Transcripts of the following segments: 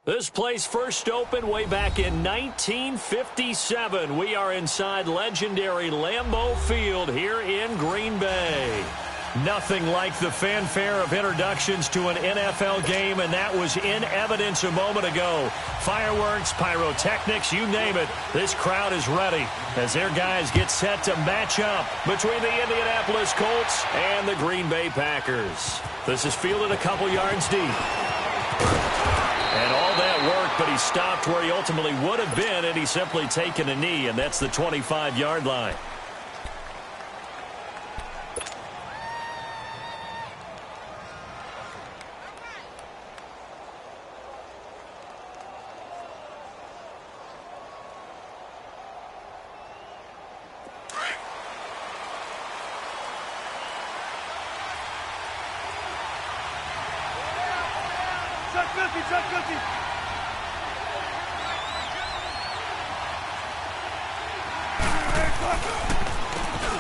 This place first opened way back in 1957. We are inside legendary Lambeau Field here in Green Bay. Nothing like the fanfare of introductions to an NFL game, and that was in evidence a moment ago. Fireworks, pyrotechnics, you name it. This crowd is ready as their guys get set to match up between the Indianapolis Colts and the Green Bay Packers. This is fielded a couple yards deep. And all that work, but he stopped where he ultimately would have been, and he's simply taken a knee, and that's the 25-yard line.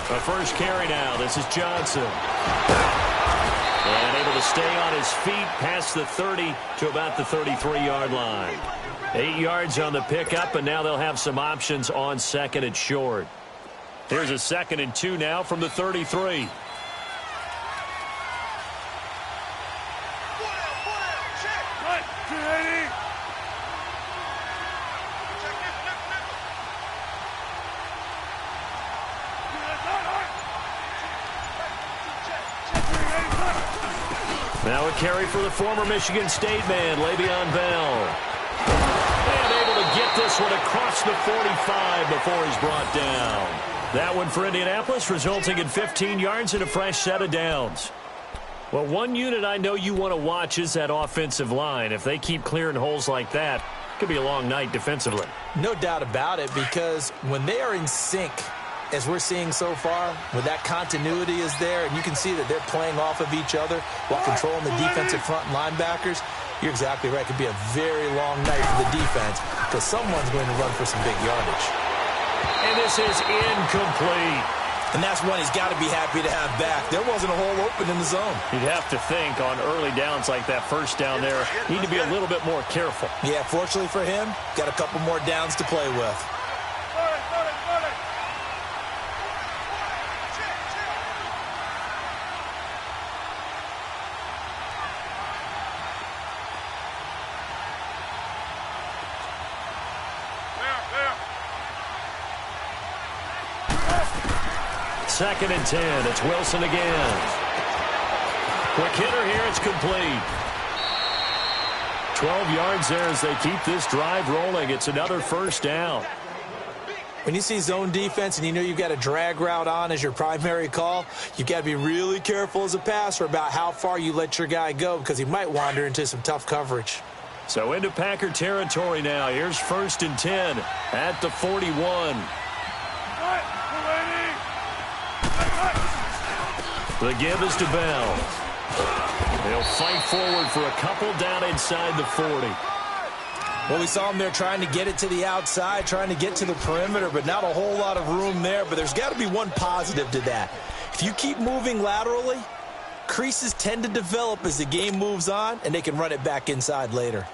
A first carry now. This is Johnson. And able to stay on his feet past the 30 to about the 33-yard line. 8 yards on the pickup, and now they'll have some options on second and short. Here's a 2nd and 2 now from the 33. Now a carry for the former Michigan State man, Le'Veon Bell. And able to get this one across the 45 before he's brought down. That one for Indianapolis, resulting in 15 yards and a fresh set of downs. Well, one unit I know you want to watch is that offensive line. If they keep clearing holes like that, it could be a long night defensively. No doubt about it, because when they are in sync, as we're seeing so far, when that continuity is there, and you can see that they're playing off of each other while controlling the defensive front linebackers, you're exactly right. It could be a very long night for the defense because someone's going to run for some big yardage. And this is incomplete. And that's one he's got to be happy to have back. There wasn't a hole open in the zone. You'd have to think on early downs like that first down there, need to be a little bit more careful. Yeah, fortunately for him, got a couple more downs to play with. Second and 10. It's Wilson again. Quick hitter here. It's complete. 12 yards there as they keep this drive rolling. It's another first down. When you see zone defense and you know you've got a drag route on as your primary call, you've got to be really careful as a passer about how far you let your guy go because he might wander into some tough coverage. So into Packer territory now. Here's 1st and 10 at the 41. The give is to Bell. They'll fight forward for a couple down inside the 40. Well, we saw him there trying to get it to the outside, trying to get to the perimeter, but not a whole lot of room there. But there's got to be one positive to that. If you keep moving laterally, creases tend to develop as the game moves on, and they can run it back inside later.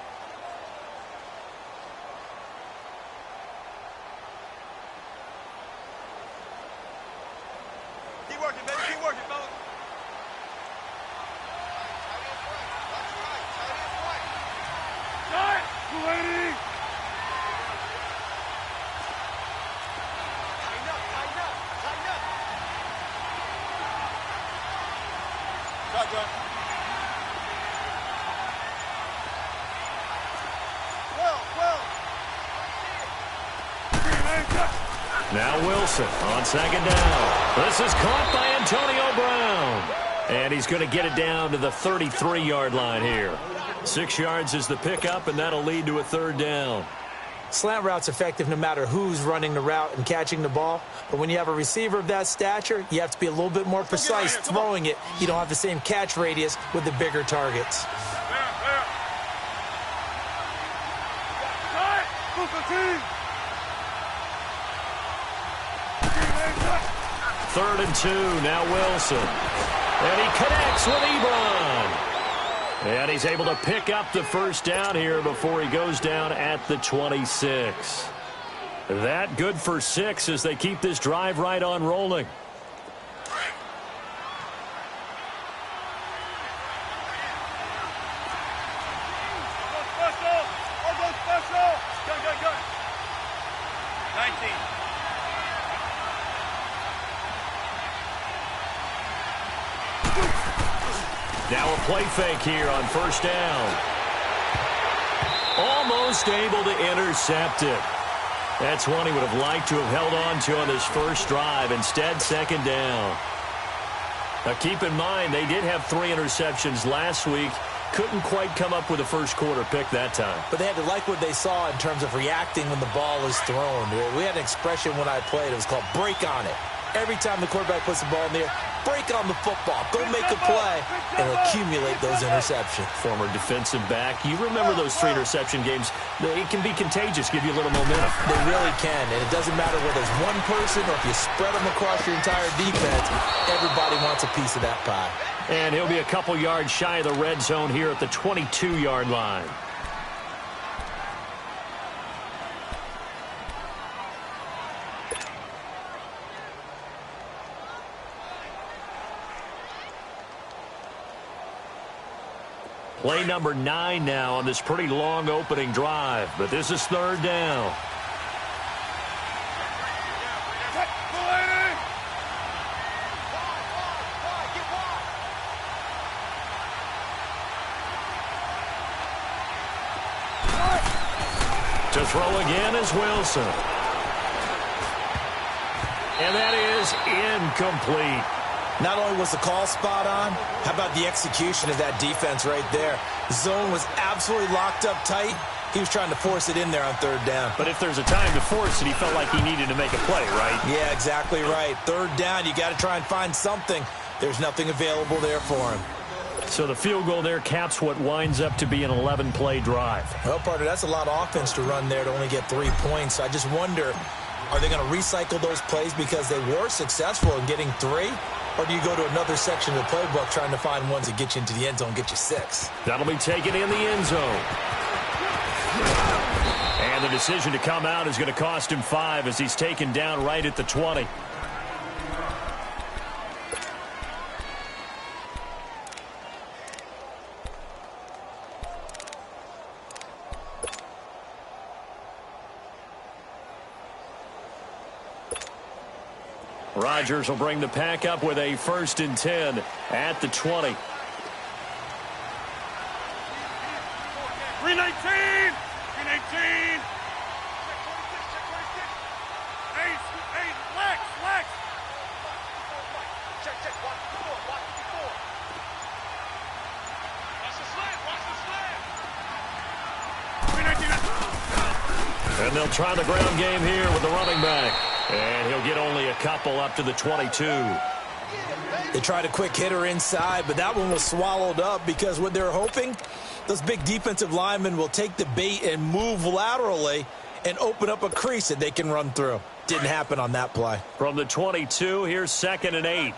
Now Wilson on 2nd down. This is caught by Antonio Brown. And he's going to get it down to the 33-yard line here. 6 yards is the pickup, and that'll lead to a 3rd down. Slant route's effective no matter who's running the route and catching the ball. But when you have a receiver of that stature, you have to be a little bit more precise throwing it. You don't have the same catch radius with the bigger targets. 3rd and 2, now Wilson. And he connects with Ebron. And he's able to pick up the first down here before he goes down at the 26. That good for 6 as they keep this drive right on rolling. Now a play fake here on first down. Almost able to intercept it. That's one he would have liked to have held on to on this first drive. Instead, second down. Now keep in mind, they did have 3 interceptions last week. Couldn't quite come up with a first quarter pick that time. But they had to like what they saw in terms of reacting when the ball is thrown. We had an expression when I played. It was called break on it. Every time the quarterback puts the ball in the air, break on the football. Go make a play and accumulate those interceptions. Former defensive back. You remember those 3 interception games. It can be contagious, give you a little momentum. They really can, and it doesn't matter whether it's one person or if you spread them across your entire defense. Everybody wants a piece of that pie. And he'll be a couple yards shy of the red zone here at the 22-yard line. Play number 9 now on this pretty long opening drive, but this is third down. To throw again is Wilson. And that is incomplete. Not only was the call spot on, how about the execution of that defense right there? The zone was absolutely locked up tight. He was trying to force it in there on third down. But if there's a time to force it, he felt like he needed to make a play, right? Yeah, exactly right. Third down, you got to try and find something. There's nothing available there for him. So the field goal there caps what winds up to be an 11-play drive. Well, partner, that's a lot of offense to run there to only get 3 points. I just wonder, are they going to recycle those plays because they were successful in getting 3? Or do you go to another section of the playbook trying to find ones that get you into the end zone, get you 6? That'll be taken in the end zone. And the decision to come out is going to cost him 5 as he's taken down right at the 20. Rodgers will bring the pack up with a 1st and 10 at the 20. 319! 319! Hey, Lex! Check, watch the 4. Watch the slant! 319! And they'll try the ground game here with the running back. And he'll get only a couple up to the 22. They tried a quick hitter inside, but that one was swallowed up because what they're hoping, those big defensive linemen will take the bait and move laterally and open up a crease that they can run through. Didn't happen on that play. From the 22, here's 2nd and 8.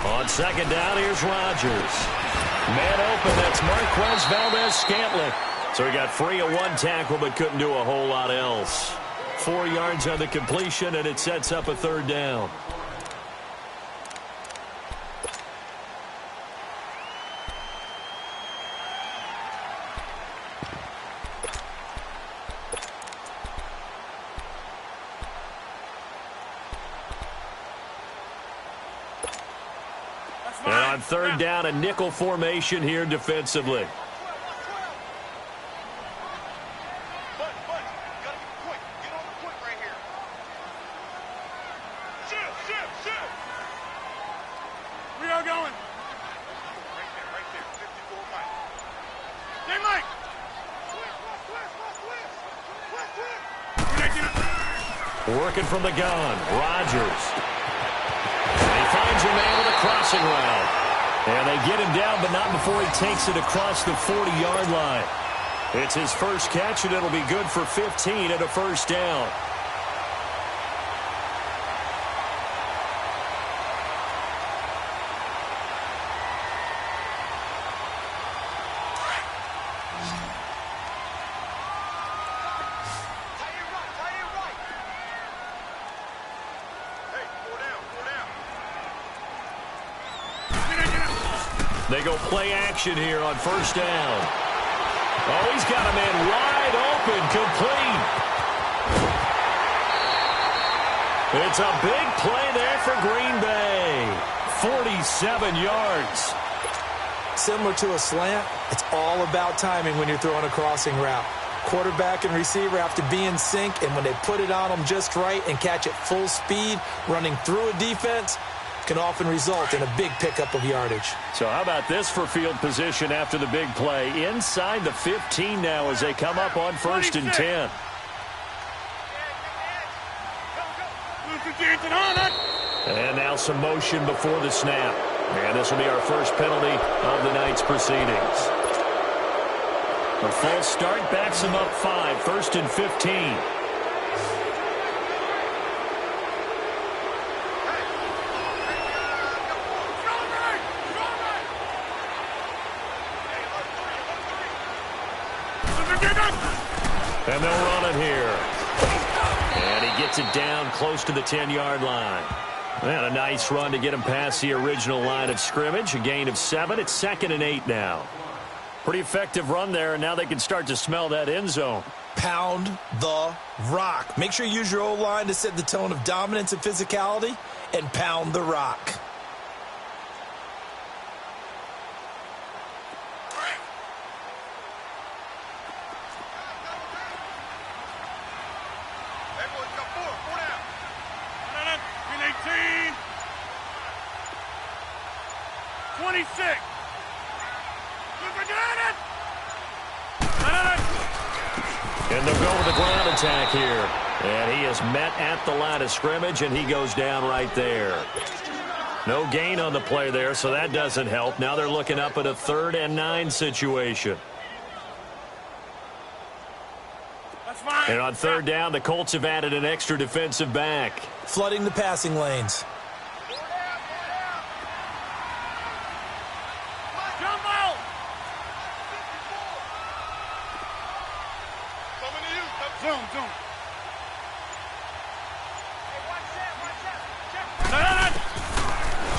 On 2nd down, here's Rodgers. Man open, that's Marquez Valdez-Scantling. So he got free of 1 tackle but couldn't do a whole lot else. 4 yards on the completion, and it sets up a 3rd down. And on 3rd down, a nickel formation here defensively. We are going. Right there. 54 Mike. Hey, Mike. Working from the gun, Rodgers. And he finds a man with a crossing route. And they get him down, but not before he takes it across the 40-yard line. It's his first catch, and it'll be good for 15 and a first down. They go play action here on first down. Oh, he's got a man wide open, complete. It's a big play there for Green Bay. 47 yards. Similar to a slant, it's all about timing when you're throwing a crossing route. Quarterback and receiver have to be in sync, and when they put it on them just right and catch it full speed, running through a defense, can often result in a big pickup of yardage. So how about this for field position after the big play? Inside the 15 now as they come up on first and 10. And now some motion before the snap. And this will be our first penalty of the night's proceedings. A false start backs him up 5, first and 15. And they'll run it here. And he gets it down close to the 10-yard line. And a nice run to get him past the original line of scrimmage. A gain of 7. It's 2nd and 8 now. Pretty effective run there, and now they can start to smell that end zone. Pound the rock. Make sure you use your O-line to set the tone of dominance and physicality, and pound the rock. And they'll go with the ground attack here. And he is met at the line of scrimmage, and he goes down right there. No gain on the play there, so that doesn't help. Now they're looking up at a 3rd and 9 situation. And on 3rd down, the Colts have added an extra defensive back. Flooding the passing lanes.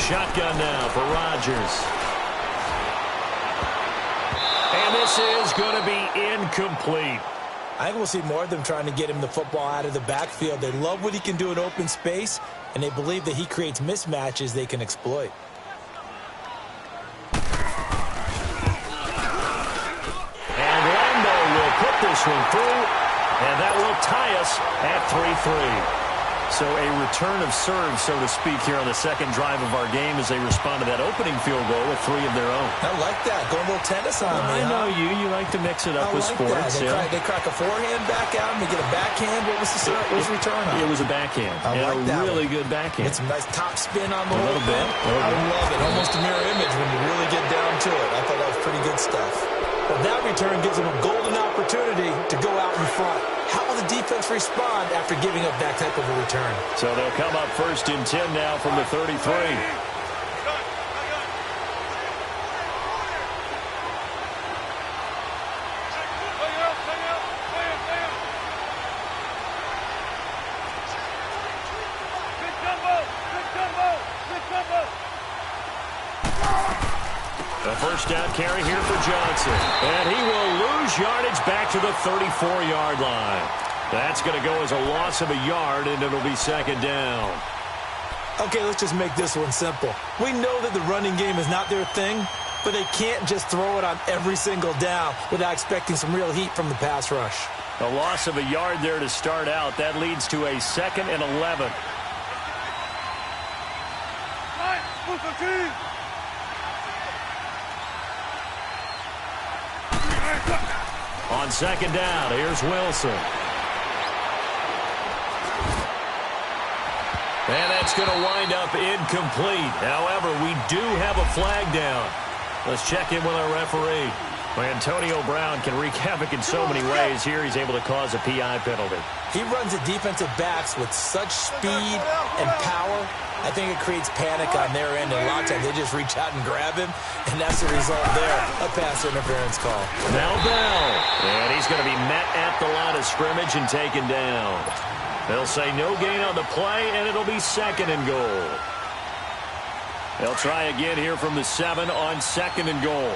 Shotgun now for Rodgers. And this is going to be incomplete. I think we'll see more of them trying to get him the football out of the backfield. They love what he can do in open space, and they believe that he creates mismatches they can exploit. And Lambo will put this one through, and that will tie us at 3-3. So a return of serve, so to speak, here on the second drive of our game as they respond to that opening field goal with 3 of their own. I like that. Going a little tennis on me, I know you. You like to mix it up with sports. They crack a forehand back out and they get a backhand. What was the return on? It was a backhand. I like that. Really good backhand. Get some nice top spin on the whole bit. I love it. Almost a mirror image when you really get down to it. I thought that was pretty good stuff. But that return gives them a golden opportunity to go out in front. How will the defense respond after giving up that type of a return? So they'll come up first and 10 now from the 33. The first down carry here for Johnson. And he will lose yardage back to the 34-yard line. That's going to go as a loss of a yard, and it'll be 2nd down. Okay, let's just make this one simple. We know that the running game is not their thing, but they can't just throw it on every single down without expecting some real heat from the pass rush. A loss of a yard there to start out. That leads to a 2nd and 11. On 2nd down, here's Wilson. And that's going to wind up incomplete. However, we do have a flag down. Let's check in with our referee. Antonio Brown can wreak havoc in so many ways. Here he's able to cause a PI penalty. He runs at defensive backs with such speed and power. I think it creates panic on their end, and a lot of times they just reach out and grab him, and that's the result there, a pass interference call. Now Bell, and he's going to be met at the line of scrimmage and taken down. They'll say no gain on the play, and it'll be 2nd and goal. They'll try again here from the 7 on 2nd and goal.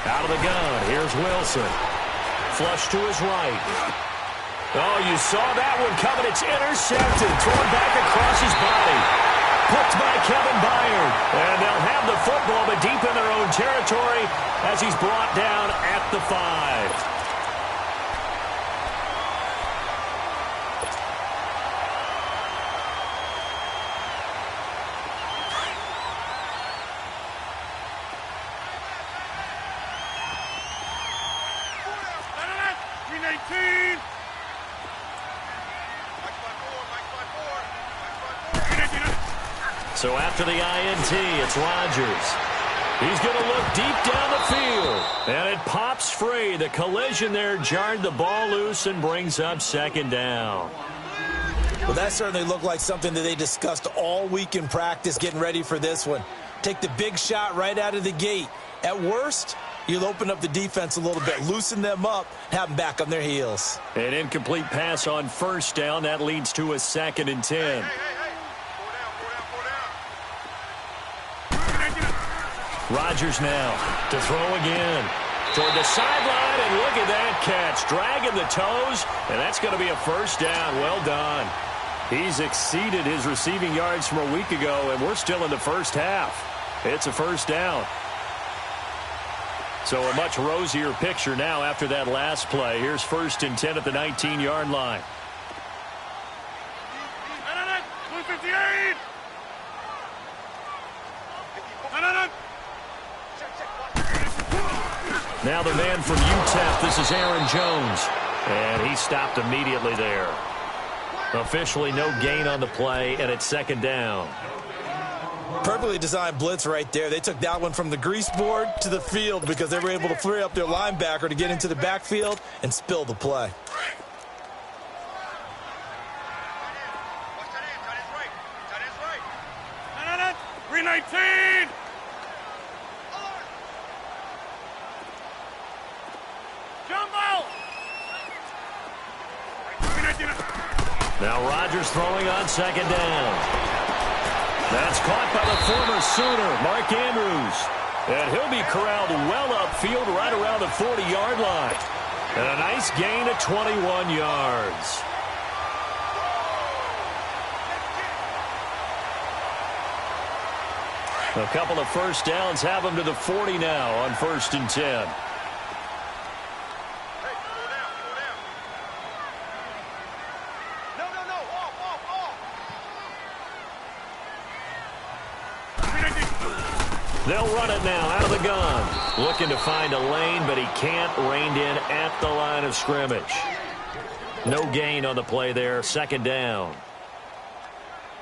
Out of the gun, here's Wilson. Flush to his right. Oh, you saw that one coming. It's intercepted. Thrown back across his body. Picked by Kevin Byard. And they'll have the football, but deep in their own territory as he's brought down at the 5. So after the INT, it's Rodgers. He's going to look deep down the field. And it pops free. The collision there jarred the ball loose and brings up 2nd down. Well, that certainly looked like something that they discussed all week in practice getting ready for this one. Take the big shot right out of the gate. At worst, you'll open up the defense a little bit, loosen them up, have them back on their heels. An incomplete pass on 1st down. That leads to a 2nd and 10. Rodgers now to throw again toward the sideline, and look at that catch, dragging the toes, and that's going to be a 1st down. Well done. He's exceeded his receiving yards from a week ago, and we're still in the 1st half. It's a 1st down. So a much rosier picture now after that last play. Here's 1st and 10 at the 19-yard line. Now the man from UTEP, this is Aaron Jones. And he stopped immediately there. Officially no gain on the play, and it's 2nd down. Perfectly designed blitz right there. They took that one from the grease board to the field because they were able to free up their linebacker to get into the backfield and spill the play. Now Rodgers throwing on 2nd down. That's caught by the former Sooner, Mark Andrews. And he'll be corralled well upfield right around the 40-yard line. And a nice gain of 21 yards. A couple of 1st downs have him to the 40 now on 1st and 10. They'll run it now out of the gun. Looking to find a lane, but he can't. Reined in at the line of scrimmage. No gain on the play there. 2nd down.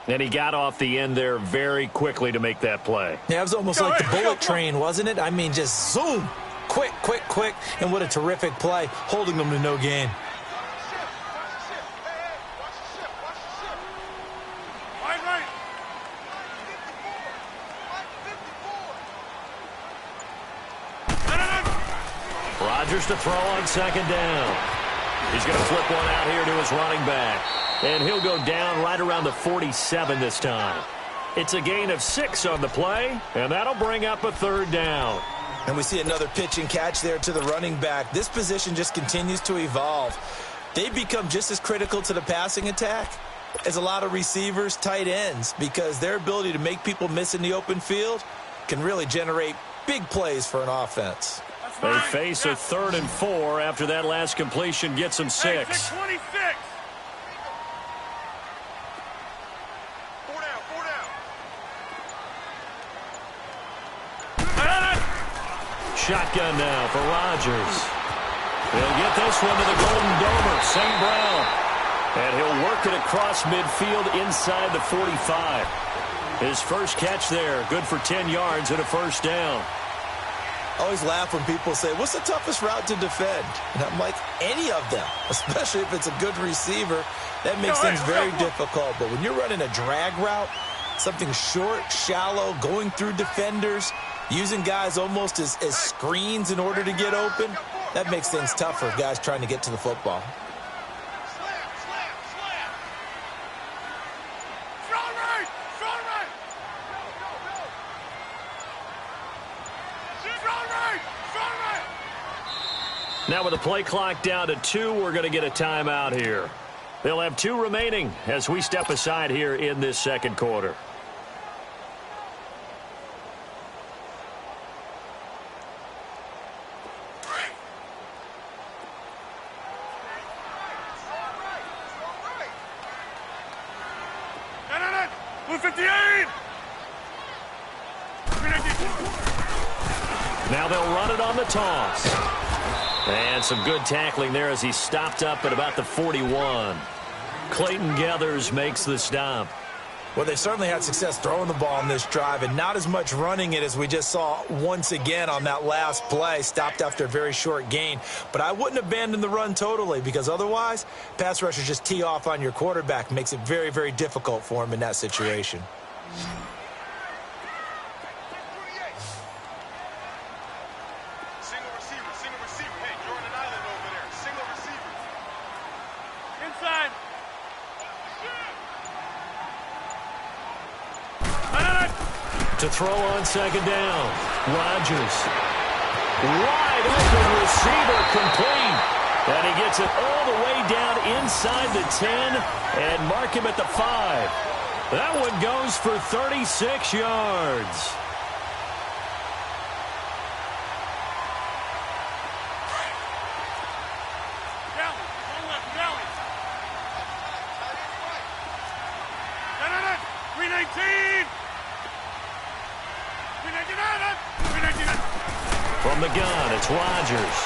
And he got off the end there very quickly to make that play. Yeah, it was almost like the bullet train, wasn't it? I mean, just zoom. Quick, quick, quick. And what a terrific play, holding them to no gain. Rodgers to throw on 2nd down. He's going to flip one out here to his running back. And he'll go down right around the 47 this time. It's a gain of 6 on the play, and that'll bring up a 3rd down. And we see another pitch and catch there to the running back. This position just continues to evolve. They've become just as critical to the passing attack as a lot of receivers, tight ends, because their ability to make people miss in the open field can really generate big plays for an offense. They face a 3rd and 4 after that last completion gets them 6. Hey, 626. Shotgun now for Rodgers. He'll get this one to the Golden Domer, St. Brown. And he'll work it across midfield inside the 45. His first catch there, good for 10 yards and a first down. I always laugh when people say, what's the toughest route to defend? And I'm like, any of them, especially if it's a good receiver. That makes things very difficult. But when you're running a drag route, something short, shallow, going through defenders, using guys almost as screens in order to get open, that makes things tougher for guys trying to get to the football. Now with the play clock down to 2, we're going to get a timeout here. They'll have 2 remaining as we step aside here in this second quarter. Now they'll run it on the toss. And some good tackling there as he stopped up at about the 41. Clayton Gathers makes the stop. Well, they certainly had success throwing the ball on this drive and not as much running it as we just saw once again on that last play. Stopped after a very short gain. But I wouldn't abandon the run totally because otherwise, pass rushers just tee off on your quarterback. Makes it very, very difficult for him in that situation. To throw on second down. Rodgers. Wide open receiver complete. And he gets it all the way down inside the 10 and mark him at the 5. That one goes for 36 yards. From the gun, it's Rodgers.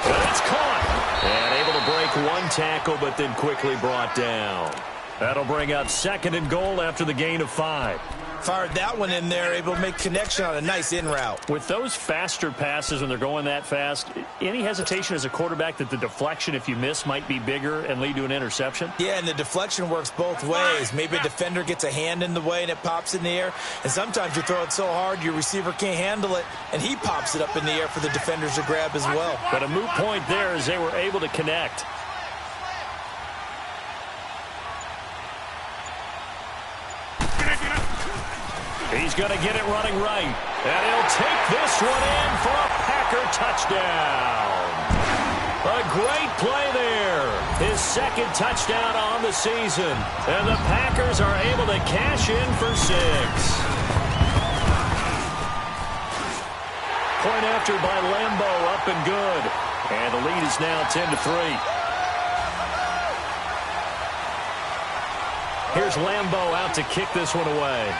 And it's caught. And able to break one tackle, but then quickly brought down. That'll bring up 2nd and goal after the gain of 5. Fired that one in there, able to make connection on a nice in route. With those faster passes when they're going that fast, any hesitation as a quarterback that the deflection, if you miss, might be bigger and lead to an interception? Yeah, and the deflection works both ways. Maybe a defender gets a hand in the way and it pops in the air. And sometimes you throw it so hard your receiver can't handle it, and he pops it up in the air for the defenders to grab as well. But a moot point there as they were able to connect. He's going to get it running right. And he'll take this one in for a Packer touchdown. A great play there. His 2nd touchdown on the season. And the Packers are able to cash in for 6. Point after by Lambo, up and good. And the lead is now 10-3. Here's Lambo out to kick this one away.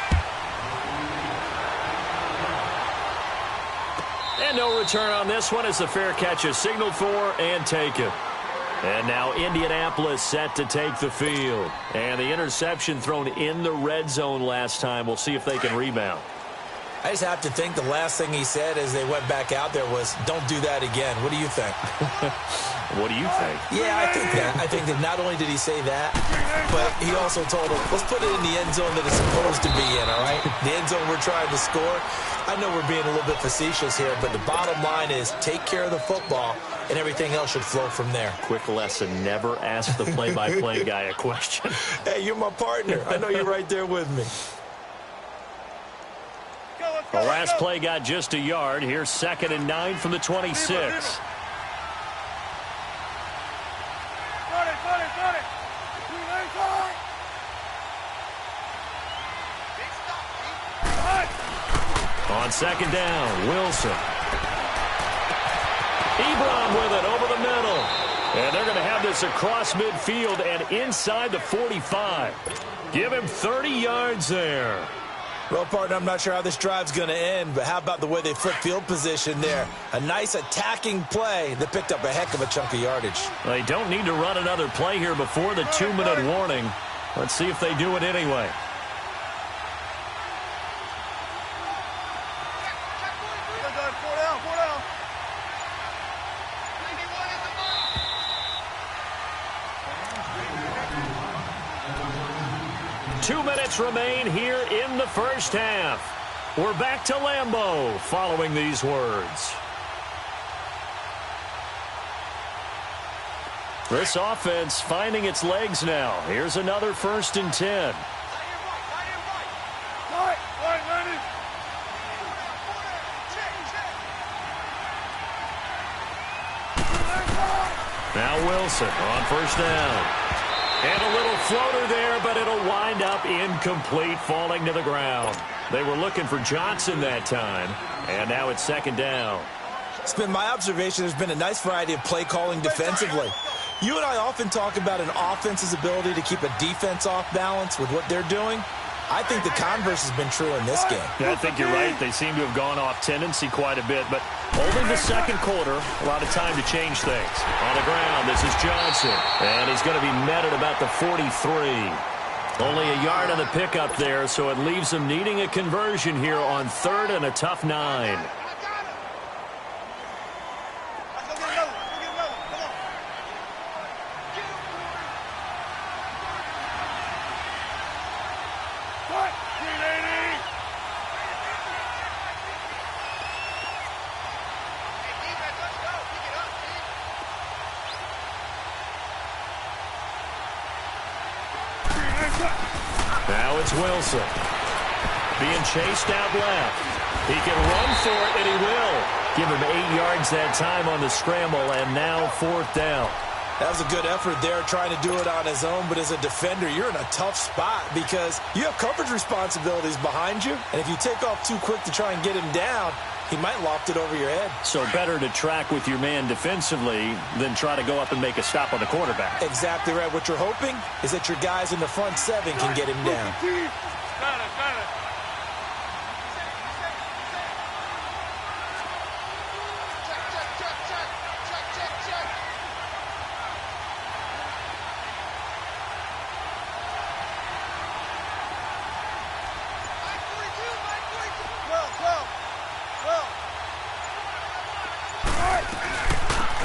And no return on this one as the fair catch is signaled for and taken. And now Indianapolis set to take the field. And the interception thrown in the red zone last time. We'll see if they can rebound. I just have to think the last thing he said as they went back out there was, don't do that again. What do you think? What do you think? Yeah, I think that. I think that not only did he say that, but he also told him, let's put it in the end zone that it's supposed to be in, all right? The end zone we're trying to score. I know we're being a little bit facetious here, but the bottom line is take care of the football, and everything else should flow from there. Quick lesson, never ask the play-by-play guy a question. Hey, you're my partner. I know you're right there with me. The last play got just a yard. Here's 2nd and 9 from the 26. On 2nd down, Wilson. Ebron with it over the middle. And they're going to have this across midfield and inside the 45. Give him 30 yards there. Well, partner, I'm not sure how this drive's going to end, but how about the way they flip field position there? A nice attacking play that picked up a heck of a chunk of yardage. They don't need to run another play here before the 2-minute warning. Let's see if they do it anyway. Four down. 2 minutes remain here in the first half. We're back to Lambeau following these words. This offense finding its legs now. Here's another 1st and 10. Now Wilson on 1st down. And a little floater there, but it'll wind up incomplete, falling to the ground. They were looking for Johnson that time, and now it's 2nd down. It's been my observation there's been a nice variety of play calling defensively. You and I often talk about an offense's ability to keep a defense off balance with what they're doing. I think the converse has been true in this game. Yeah, I think you're right. They seem to have gone off tendency quite a bit, but only the 2nd quarter, a lot of time to change things. On the ground, this is Johnson, and he's going to be met at about the 43. Only a yard on the pickup there, so it leaves them needing a conversion here on 3rd and a tough 9. Now it's Wilson. Being chased out left. He can run for it, and he will. Give him 8 yards that time on the scramble, and now 4th down. That was a good effort there, trying to do it on his own, but as a defender, you're in a tough spot because you have coverage responsibilities behind you, and if you take off too quick to try and get him down, he might loft it over your head. So better to track with your man defensively than try to go up and make a stop on the quarterback. Exactly right. What you're hoping is that your guys in the front 7 can get him down. Got it.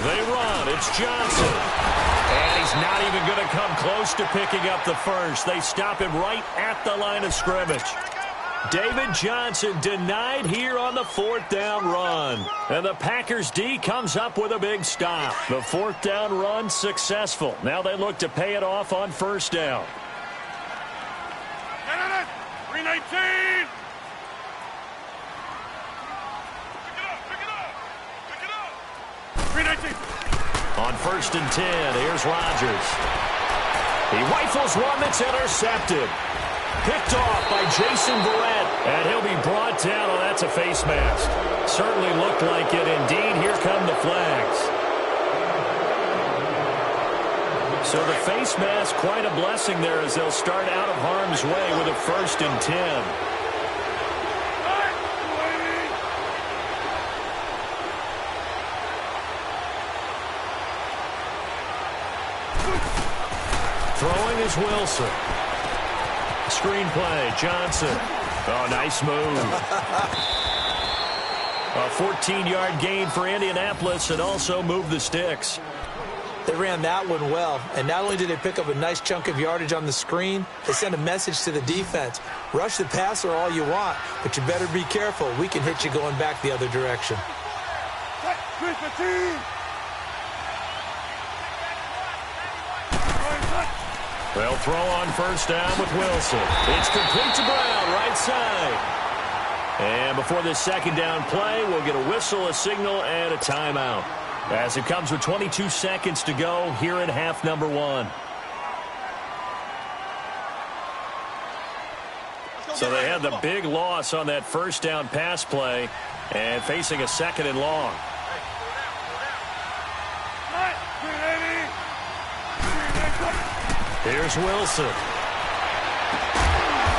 They run. It's Johnson. And he's not even going to come close to picking up the first. They stop him right at the line of scrimmage. David Johnson denied here on the 4th down run. And the Packers D comes up with a big stop. The 4th down run successful. Now they look to pay it off on 1st down. 319. On 1st and 10, here's Rodgers. He rifles one that's intercepted. Picked off by Jason Verrett, and he'll be brought down. Oh, that's a face mask. Certainly looked like it. Indeed, here come the flags. So the face mask, quite a blessing there as they'll start out of harm's way with a 1st and 10. Throwing is Wilson. Screenplay, Johnson. Oh, nice move. A 14-yard gain for Indianapolis and also moved the sticks. They ran that one well, and not only did they pick up a nice chunk of yardage on the screen, they sent a message to the defense. Rush the passer all you want, but you better be careful. We can hit you going back the other direction. They'll throw on 1st down with Wilson. It's complete to Brown, right side. And before this 2nd down play, we'll get a whistle, a signal, and a timeout. As it comes with 22 seconds to go here in half number 1. So they had the big loss on that 1st down pass play and facing a 2nd and long. Here's Wilson.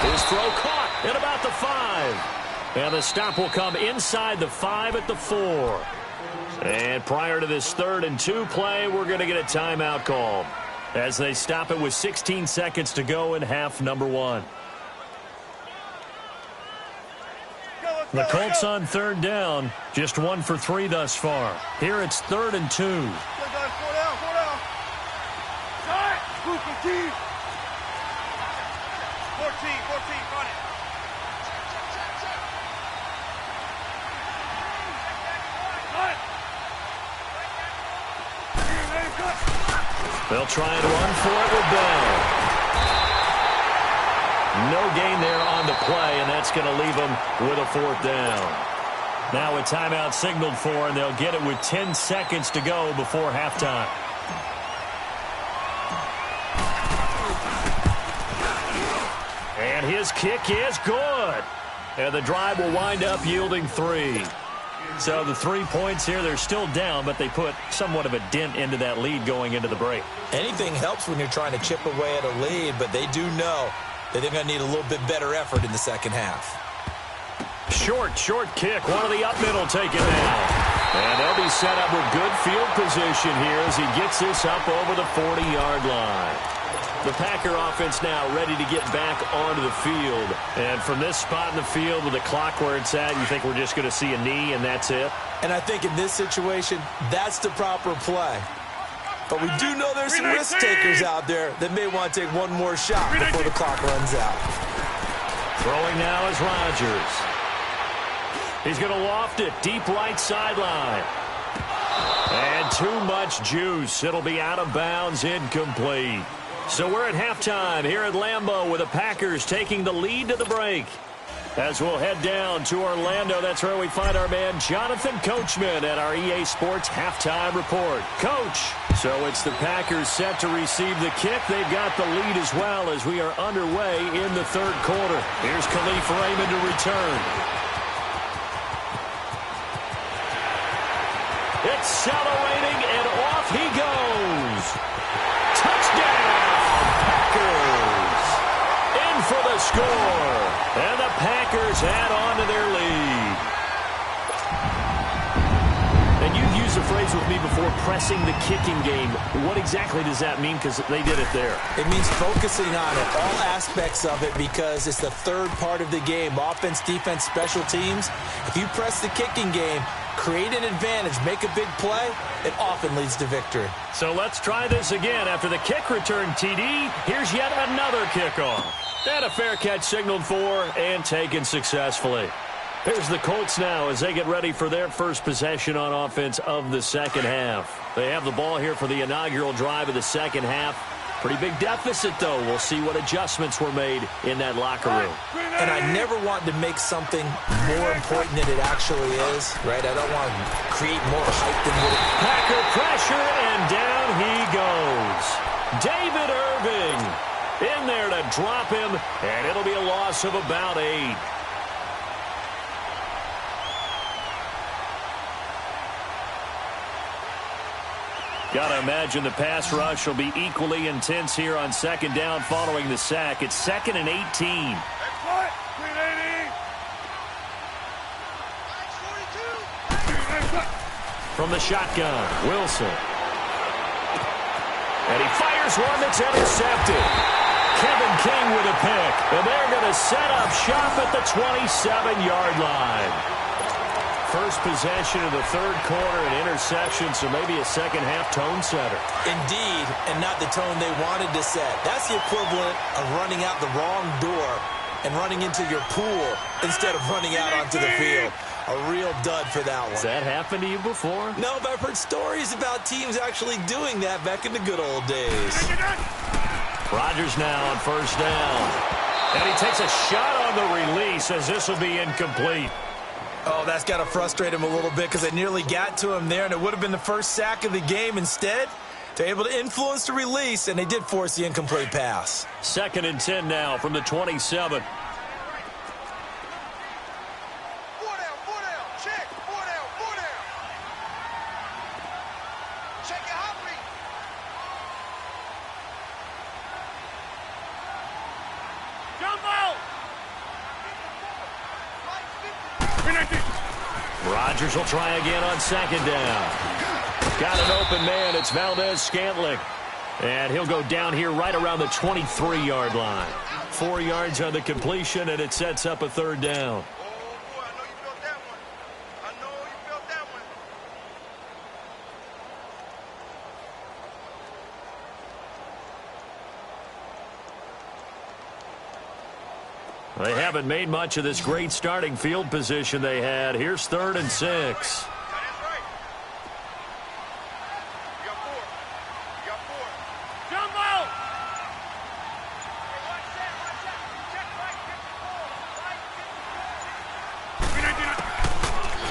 His throw caught. at about the 5. And the stop will come inside the 5 at the 4. And prior to this 3rd and 2 play, we're going to get a timeout called as they stop it with 16 seconds to go in half number 1. The Colts on 3rd down, just 1 for 3 thus far. Here it's 3rd and 2. 4 down. 14, run it. They'll try and run for it with Bell. No gain there on the play, and that's going to leave them with a 4th down. Now a timeout signaled for, and they'll get it with 10 seconds to go before halftime. And his kick is good. And the drive will wind up yielding 3. So the 3 points here, they're still down, but they put somewhat of a dent into that lead going into the break. Anything helps when you're trying to chip away at a lead, but they do know that they're going to need a little bit better effort in the second half. Short kick. One of the up middle taken down. And they'll be set up with good field position here as he gets this up over the 40-yard line. The Packer offense now ready to get back onto the field. And from this spot in the field with the clock where it's at, you think we're just going to see a knee and that's it? And I think in this situation, that's the proper play. But we do know there's some risk takers out there that may want to take one more shot before the clock runs out. Throwing now is Rodgers. He's going to loft it deep right sideline. And too much juice. It'll be out of bounds, incomplete. So we're at halftime here at Lambeau with the Packers taking the lead to the break. As we'll head down to Orlando, that's where we find our man Jonathan Coachman at our EA Sports Halftime Report. Coach, so it's the Packers set to receive the kick. They've got the lead as well as we are underway in the 3rd quarter. Here's Khalif Raymond to return. Accelerating, and off he goes. Touchdown, Packers. In for the score. And the Packers add on to their lead. And you've used the phrase with me before, pressing the kicking game. What exactly does that mean? Because they did it there. It means focusing on it, all aspects of it, because it's the 3rd part of the game. Offense, defense, special teams. If you press the kicking game, create an advantage, make a big play, it often leads to victory. So let's try this again. After the kick return, TD, here's yet another kickoff. And a fair catch signaled for and taken successfully. Here's the Colts now as they get ready for their first possession on offense of the second half. They have the ball here for the inaugural drive of the second half. Pretty big deficit, though. We'll see what adjustments were made in that locker room. And I never want to make something more important than it actually is, right? I don't want to create more hype than what it is. Packer pressure, and down he goes. David Irving in there to drop him, and it'll be a loss of about 8. Got to imagine the pass rush will be equally intense here on 2nd down following the sack. It's 2nd and 18. From the shotgun, Wilson. And he fires one that's intercepted. Kevin King with a pick. And they're going to set up shop at the 27-yard line. First possession of the 3rd quarter, an interception, so maybe a second-half tone setter. Indeed, and not the tone they wanted to set. That's the equivalent of running out the wrong door and running into your pool instead of running out onto the field. A real dud for that one. Has that happened to you before? No, but I've heard stories about teams actually doing that back in the good old days. Rodgers now on 1st down. And he takes a shot on the release as this will be incomplete. Oh, that's got to frustrate him a little bit because they nearly got to him there, and it would have been the first sack of the game. Instead, they're able to influence the release, and they did force the incomplete pass. 2nd and 10 now from the 27. Rodgers will try again on second down. Got an open man. It's Valdez-Scantling. And he'll go down here right around the 23-yard line. 4 yards on the completion, and it sets up a third down. They haven't made much of this great starting field position they had. Here's 3rd and 6.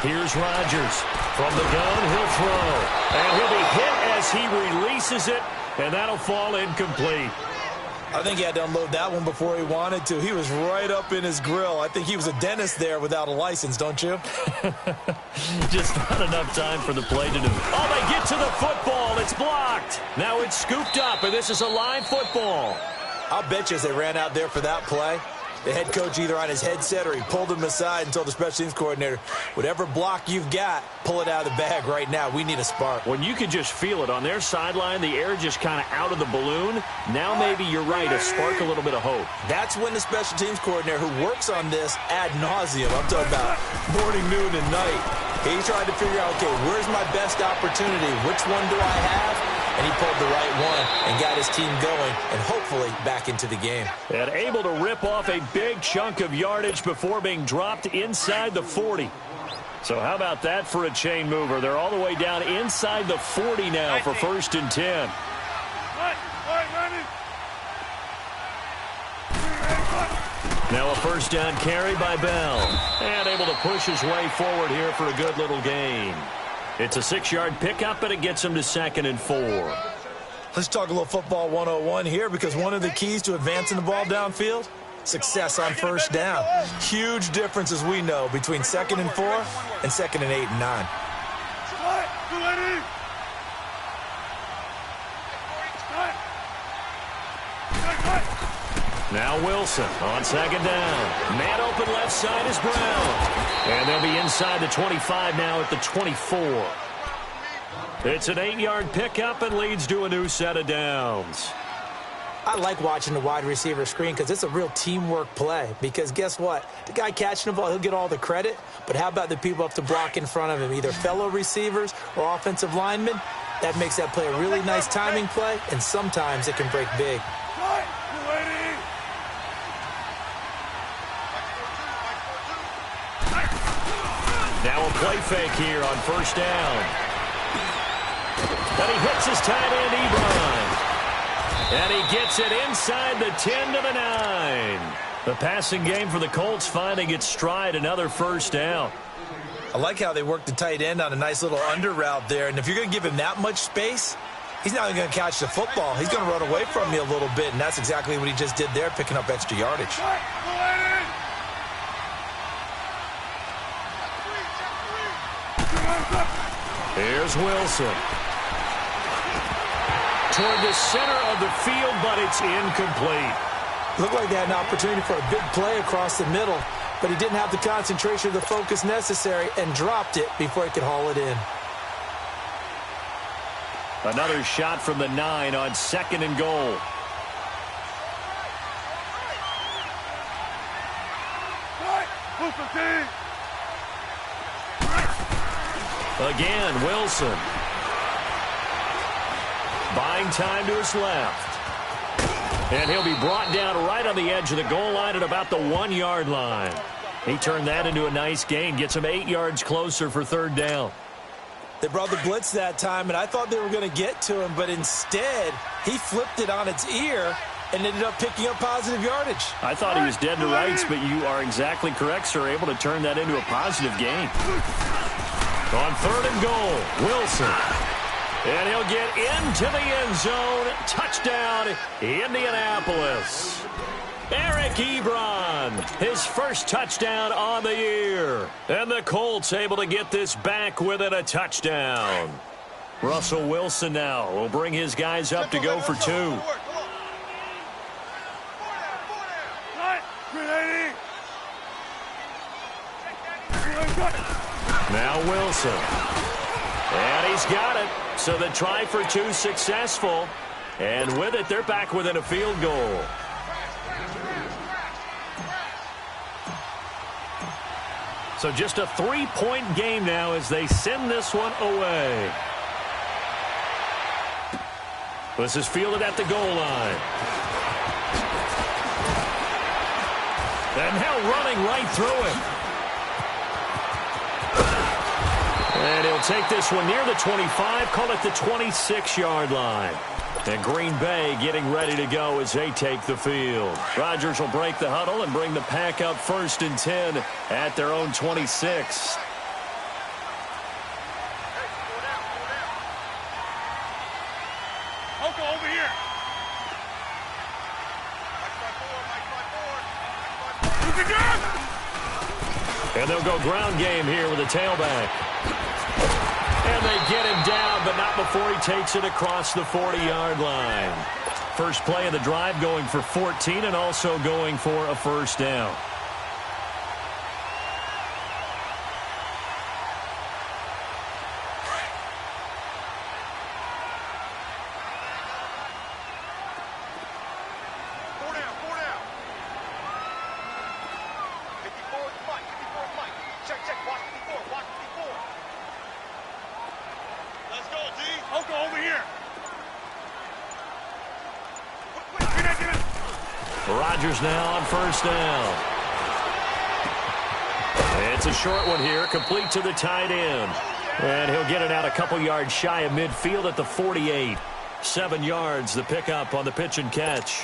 Here's Rodgers. From the gun, he'll throw. And he'll be hit as he releases it, and that'll fall incomplete. I think he had to unload that one before he wanted to. He was right up in his grill. I think he was a dentist there without a license, don't you? Just not enough time for the play to do. Oh, they get to the football. It's blocked. Now it's scooped up, and this is a live football. I'll bet you as they ran out there for that play, the head coach either on his headset or he pulled him aside and told the special teams coordinator, whatever block you've got, pull it out of the bag right now. We need a spark. When you could just feel it on their sideline, the air just kind of out of the balloon. Now maybe you're right, a spark, a little bit of hope. That's when the special teams coordinator who works on this ad nauseum, I'm talking about morning, noon, and night, he's trying to figure out, okay, where's my best opportunity? Which one do I have? And he pulled the right one and got his team going and hopefully back into the game. And able to rip off a big chunk of yardage before being dropped inside the 40. So how about that for a chain mover? They're all the way down inside the 40 now for 1st and 10. Now a first down carry by Bell. And able to push his way forward here for a good little gain. It's a 6-yard pickup, and it gets him to 2nd and 4. Let's talk a little football 101 here, because one of the keys to advancing the ball downfield, success on first down. Huge difference, as we know, between 2nd and 4 and 2nd and 8 and 9. Now Wilson on 2nd down. Man open left side is Brown. And they'll be inside the 25 now at the 24. It's an 8-yard pickup and leads to a new set of downs. I like watching the wide receiver screen because it's a real teamwork play. Because guess what? The guy catching the ball, he'll get all the credit. But how about the people up to block in front of him, either fellow receivers or offensive linemen? That makes that play a really nice timing play, and sometimes it can break big. Now a play fake here on first down. And he hits his tight end, Ebron. And he gets it inside the 10 to the 9. The passing game for the Colts finding its stride, another first down. I like how they work the tight end on a nice little under route there. And if you're going to give him that much space, he's not even going to catch the football. He's going to run away from you a little bit, and that's exactly what he just did there, picking up extra yardage. Here's Wilson. Toward the center of the field, but it's incomplete. Looked like they had an opportunity for a big play across the middle, but he didn't have the concentration or the focus necessary and dropped it before he could haul it in. Another shot from the 9 on 2nd and goal. Again, Wilson. Buying time to his left. And he'll be brought down right on the edge of the goal line at about the 1-yard line. He turned that into a nice gain, gets him 8 yards closer for 3rd down. They brought the blitz that time, and I thought they were going to get to him, but instead, he flipped it on its ear and ended up picking up positive yardage. I thought he was dead to rights, but you are exactly correct, sir, able to turn that into a positive gain. On 3rd and goal, Wilson. And he'll get into the end zone. Touchdown, Indianapolis. Eric Ebron, his first touchdown on the year. And the Colts able to get this back within a touchdown. Russell Wilson now will bring his guys up to go for 2. Now Wilson. And he's got it. So the try for two successful. And with it, they're back within a field goal. So just a 3-point game now as they send this one away. This is fielded at the goal line. And now running right through it. And he'll take this one near the 25, call it the 26-yard line. And Green Bay getting ready to go as they take the field. Rodgers will break the huddle and bring the pack up 1st and 10 at their own 26. Over here. And they'll go ground game here with a tailback. And they get him down, but not before he takes it across the 40-yard line. First play of the drive going for 14 and also going for a first down. Rodgers now on first down. It's a short one here, complete to the tight end. And he'll get it out a couple yards shy of midfield at the 48. 7 yards, the pickup on the pitch and catch.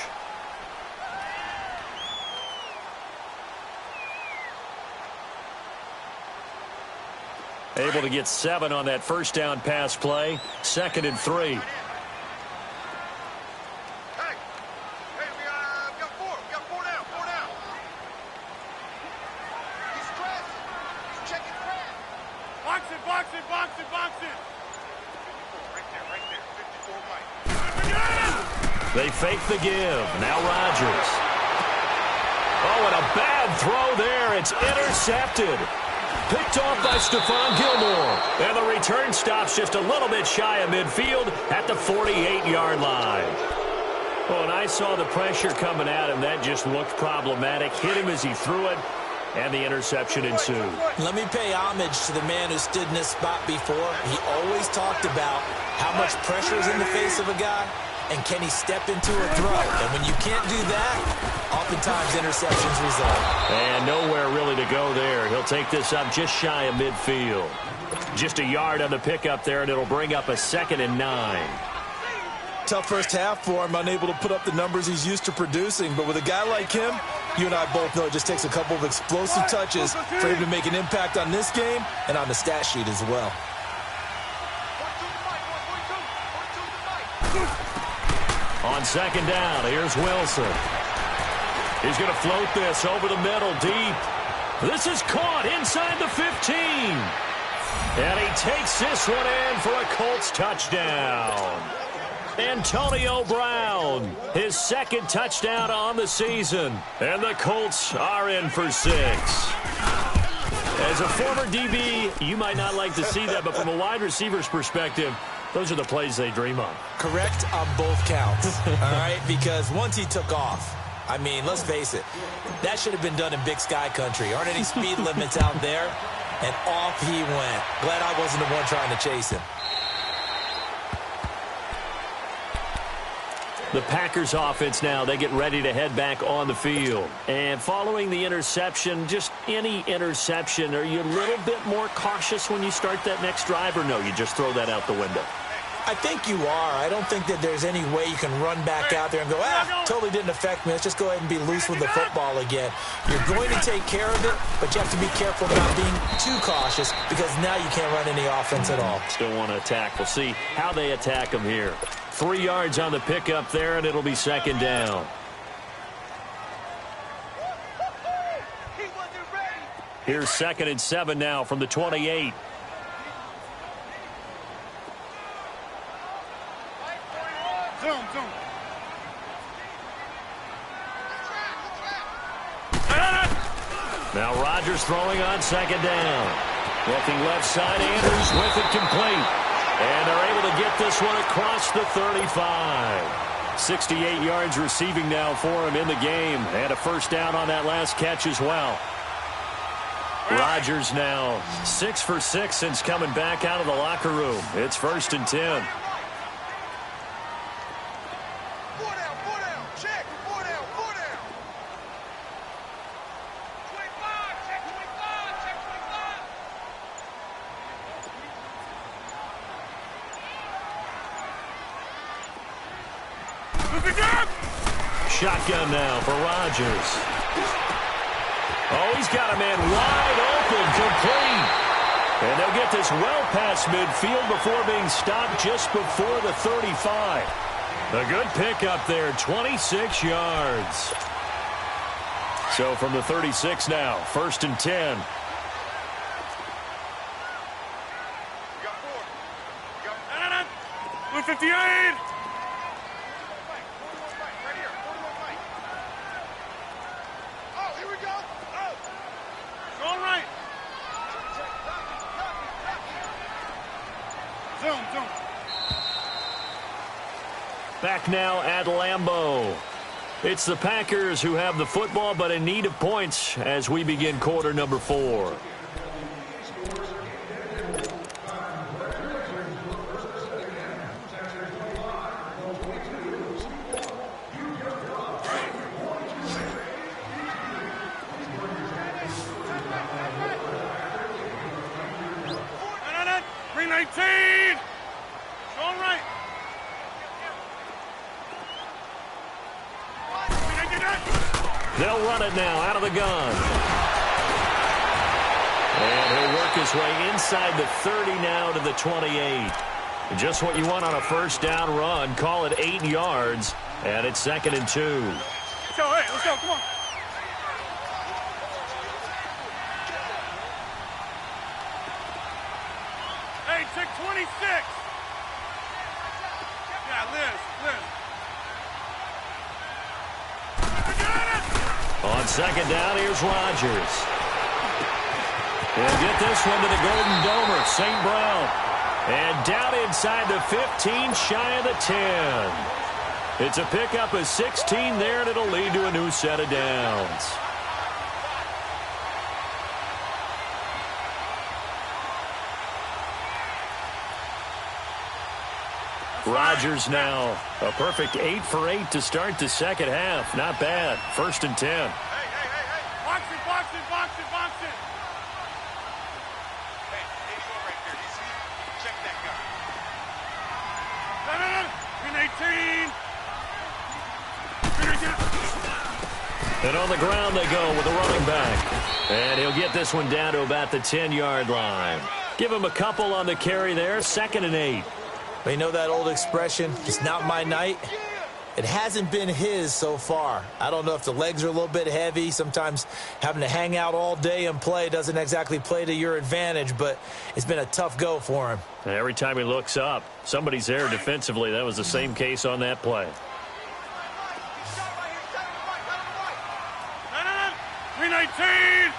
Able to get 7 on that first down pass play. 2nd and 3. They fake the give. Now Rodgers. Oh, and a bad throw there. It's intercepted. Picked off by Stephon Gilmore. And the return stops just a little bit shy of midfield at the 48-yard line. Oh, and I saw the pressure coming at him. That just looked problematic. Hit him as he threw it, and the interception ensued. Let me pay homage to the man who stood in this spot before. He always talked about how much pressure is in the face of a guy, and can he step into a throw? And when you can't do that, oftentimes interceptions result. And nowhere really to go there. He'll take this up just shy of midfield. Just a yard on the pickup there, and it'll bring up a 2nd and 9. Tough first half for him, unable to put up the numbers he's used to producing. But with a guy like him, you and I both know it just takes a couple of explosive touches for him to make an impact on this game and on the stat sheet as well. On 2nd down, here's Wilson. He's going to float this over the middle deep. This is caught inside the 15. And he takes this one in for a Colts touchdown. Antonio Brown, his 2nd touchdown on the season. And the Colts are in for 6. As a former DB, you might not like to see that, but from a wide receiver's perspective, those are the plays they dream of. Correct on both counts, all right? Because once he took off, I mean, let's face it, that should have been done in Big Sky country. Aren't any speed limits out there? And off he went. Glad I wasn't the one trying to chase him. The Packers offense now, they get ready to head back on the field. And following the interception, just any interception, are you a little bit more cautious when you start that next drive, or no, you just throw that out the window? I think you are. I don't think that there's any way you can run back out there and go, totally didn't affect me. Let's just go ahead and be loose with the football again. You're going to take care of it, but you have to be careful about being too cautious because now you can't run any offense at all. Still want to attack. We'll see how they attack them here. 3 yards on the pickup there, and it'll be 2nd down. Here's 2nd and 7 now from the 28. Zoom. Now Rodgers throwing on 2nd down. Looking left side, Andrews with it complete. And they're able to get this one across the 35. 68 yards receiving now for him in the game. And a first down on that last catch as well. Rodgers now 6 for 6 since coming back out of the locker room. It's 1st and 10. Shotgun now for Rodgers. Oh, he's got a man wide open, complete. And they'll get this well past midfield before being stopped just before the 35. A good pickup there, 26 yards. So from the 36 now, 1st and 10. Blue 58. Back now at Lambeau. It's the Packers who have the football, but in need of points as we begin quarter number 4. They'll run it now out of the gun. And he'll work his way inside the 30 now to the 28. Just what you want on a first down run. Call it 8 yards. And it's 2nd and 2. Let's go, hey, let's go, come on. Hey, check 26. Yeah, Liz. On 2nd down, here's Rodgers. He'll get this one to the Golden Domer, St. Brown. And down inside the 15, shy of the 10. It's a pickup of 16 there, and it'll lead to a new set of downs. Rodgers now a perfect 8 for 8 to start the second half. Not bad. 1st and 10. Hey. Box it. Hey, there you go right there. You see? Check that guy. No. 18. And on the ground they go with the running back. And he'll get this one down to about the 10-yard line. Give him a couple on the carry there. 2nd and 8. Well, you know that old expression, it's not my night? It hasn't been his so far. I don't know if the legs are a little bit heavy. Sometimes having to hang out all day and play doesn't exactly play to your advantage, but it's been a tough go for him. Every time he looks up, somebody's there defensively. That was the same case on that play. No. 319.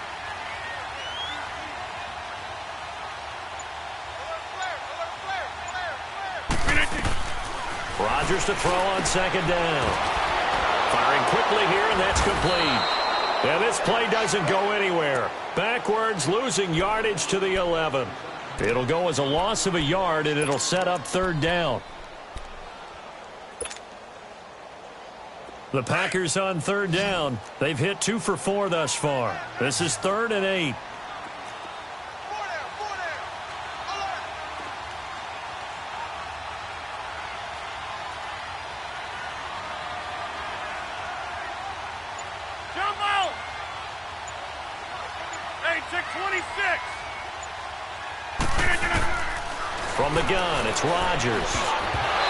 Rodgers to throw on 2nd down. Firing quickly here, and that's complete. And this play doesn't go anywhere. Backwards, losing yardage to the 11. It'll go as a loss of a yard, and it'll set up 3rd down. The Packers on 3rd down. They've hit 2 for 4 thus far. This is 3rd and 8. From the gun, it's Rodgers.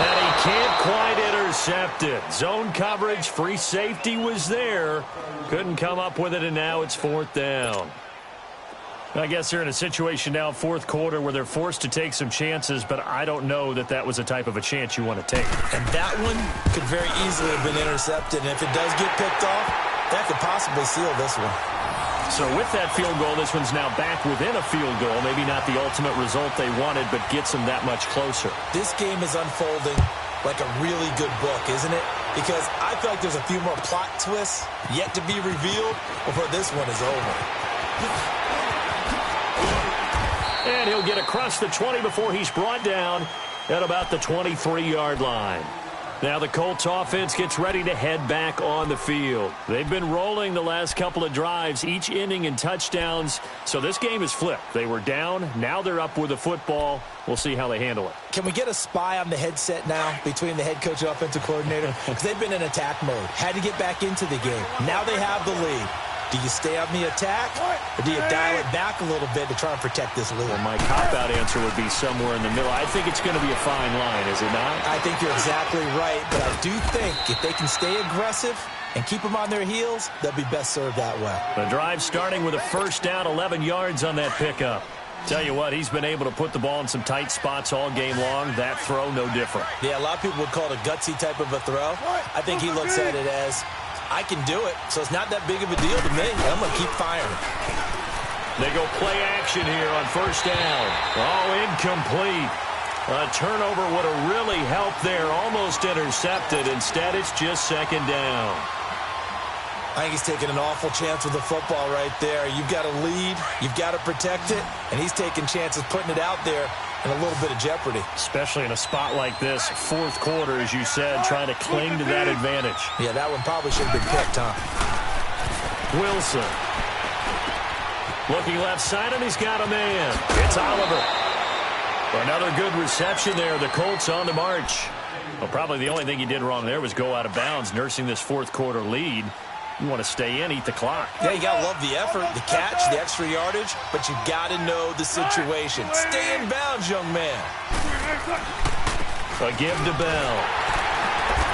And he can't quite intercept it. Zone coverage, free safety was there. Couldn't come up with it, and now it's 4th down. I guess they're in a situation now, 4th quarter, where they're forced to take some chances, but I don't know that that was the type of a chance you want to take. And that one could very easily have been intercepted, and if it does get picked off, that could possibly seal this one. So with that field goal, this one's now back within a field goal. Maybe not the ultimate result they wanted, but gets them that much closer. This game is unfolding like a really good book, isn't it? Because I feel like there's a few more plot twists yet to be revealed before this one is over. And he'll get across the 20 before he's brought down at about the 23-yard line. Now the Colts offense gets ready to head back on the field. They've been rolling the last couple of drives, each inning in touchdowns. So this game is flipped. They were down. Now they're up with the football. We'll see how they handle it. Can we get a spy on the headset now between the head coach and offensive coordinator? Because they've been in attack mode. Had to get back into the game. Now they have the lead. Do you stay on the attack, or do you dial it back a little bit to try and protect this lead? Well, my cop-out answer would be somewhere in the middle. I think it's going to be a fine line, is it not? I think you're exactly right, but I do think if they can stay aggressive and keep them on their heels, they'll be best served that way. The drive starting with a first down, 11 yards on that pickup. Tell you what, he's been able to put the ball in some tight spots all game long. That throw, no different. Yeah, a lot of people would call it a gutsy type of a throw. I think he looks at it as, I can do it, so it's not that big of a deal to me. I'm going to keep firing. They go play action here on first down. Oh, incomplete. A turnover would have really helped there. Almost intercepted. Instead, it's just second down. I think he's taking an awful chance with the football right there. You've got to lead. You've got to protect it. And he's taking chances putting it out there in a little bit of jeopardy. Especially in a spot like this, fourth quarter, as you said, trying to cling to that advantage. Yeah, that one probably should have been picked, huh? Wilson. Looking left side, and he's got a man. It's Oliver. Another good reception there. The Colts on the march. Well, probably the only thing he did wrong there was go out of bounds, nursing this fourth quarter lead. You want to stay in, eat the clock. Yeah, you got to love the effort, the catch, the extra yardage, but you got to know the situation. Stay in bounds, young man. A give to Bell.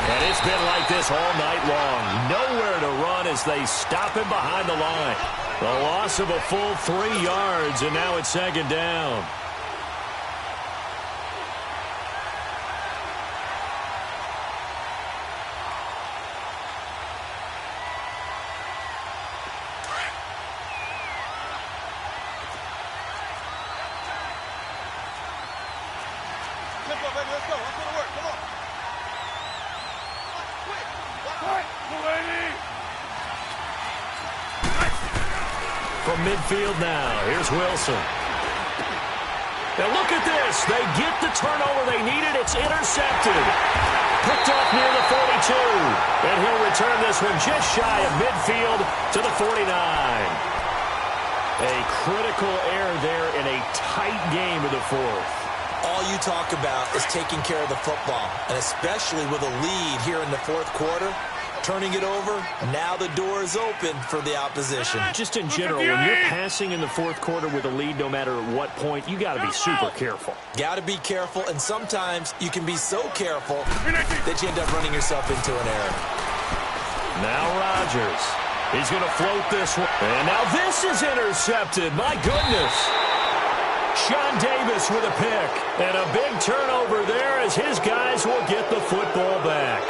And it's been like this all night long. Nowhere to run as they stop him behind the line. The loss of a full 3 yards, and now it's second down. From midfield now, here's Wilson. Now look at this. They get the turnover they needed. It's intercepted. Picked off near the 42. And he'll return this one just shy of midfield to the 49. A critical error there in a tight game of the fourth. All you talk about is taking care of the football, and especially with a lead here in the fourth quarter. Turning it over, now the door is open for the opposition. Just in general, when you're passing in the fourth quarter with a lead, no matter at what point, you got to be super careful. Got to be careful, and sometimes you can be so careful that you end up running yourself into an error. Now Rodgers. He's going to float this one. And now this is intercepted. My goodness. Sean Davis with a pick. And a big turnover there as his guys will get the football back.